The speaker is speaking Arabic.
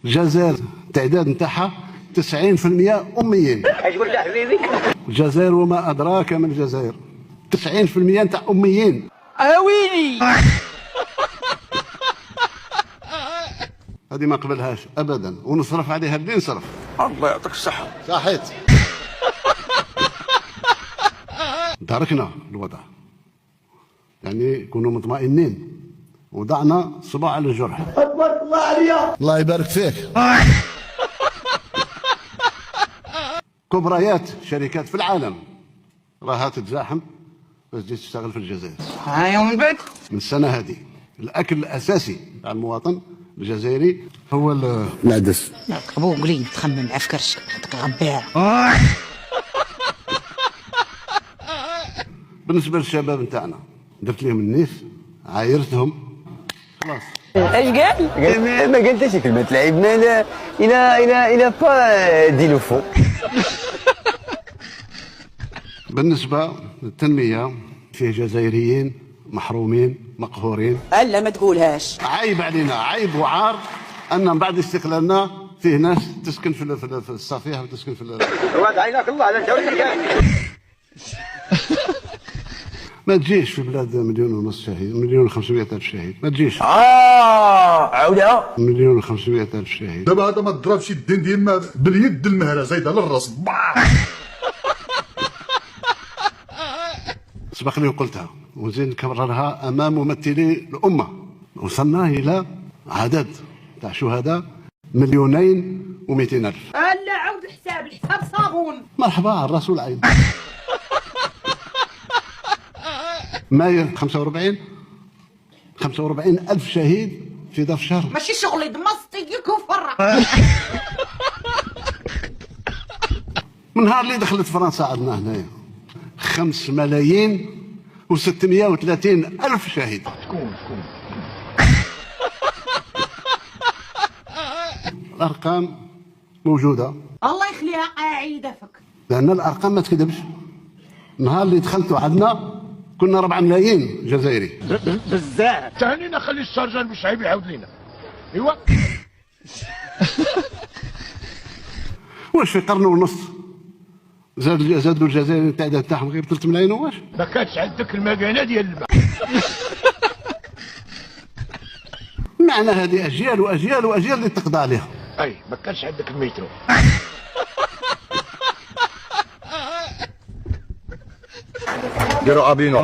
الجزائر التعداد نتاعها 90% أميين. اش قلت يا حبيبي؟ الجزائر وما أدراك ما الجزائر 90% نتاع أميين. ويلي هذه ما قبلهاش أبدا، ونصرف عليها اللي نصرف. الله يعطيك الصحة. صحيت. تركنا الوضع، يعني كونوا مطمئنين وضعنا صباع على الجرح. أكبر الله عليا. الله يبارك فيك. كبريات شركات في العالم راها تتزاحم باش تجي تشتغل في الجزائر. هاي من بعد من السنة هذه الأكل الأساسي تاع المواطن الجزائري هو العدس. نعطيك ابو قليل تخمم عفكرش نعطيك غباع. بالنسبة للشباب نتاعنا درت لهم النيف، عايرتهم، خلاص. اش قال؟ ما قالتش كلمة لعبنا الى با دي لو فو. بالنسبة للتنمية فيه جزائريين محرومين مقهورين. الا ما تقولهاش. عيب علينا، عيب وعار أن من بعد استقلالنا فيه ناس تسكن في الصفيحة وتسكن في رواد عيناك الله على الدولة. ما تجيش في بلاد 1.5 شهيد، 1,500,000 شهيد، ما تجيش. عودة 1,500,000 شهيد. دابا هذا ما تضربش الدين ديالنا باليد المهره زايده للراس. سبق لي وقلتها وزيد نكررها امام ممثلي الامه. وصلنا الى عدد تاع شهداء 2,200,000. الا عود الحساب صابون. مرحبا على الراس والعين. مايو 45,000 شهيد في ظرف شهر. ماشي شغلي دمصتي كفر. من نهار اللي دخلت فرنسا عندنا هنايا 5,630,000 شهيد. شكون الارقام موجوده، الله يخليها قاعده فك. لان الارقام ما تكذبش. النهار اللي دخلتوا عندنا كنا 4 ملايين جزائري. بزاف. تهنينا خلي السرجان مش عيب يعاود لينا. ايوا واش في قرن ونص زادوا الجزائر التعداد تاعهم غير 3 ملايين واش؟ ما كانتش عندك المكانه ديال الماء. معنى هذه اجيال واجيال واجيال اللي تقضى عليها. اي ما كانش عندك المترو. ديروا ابينو.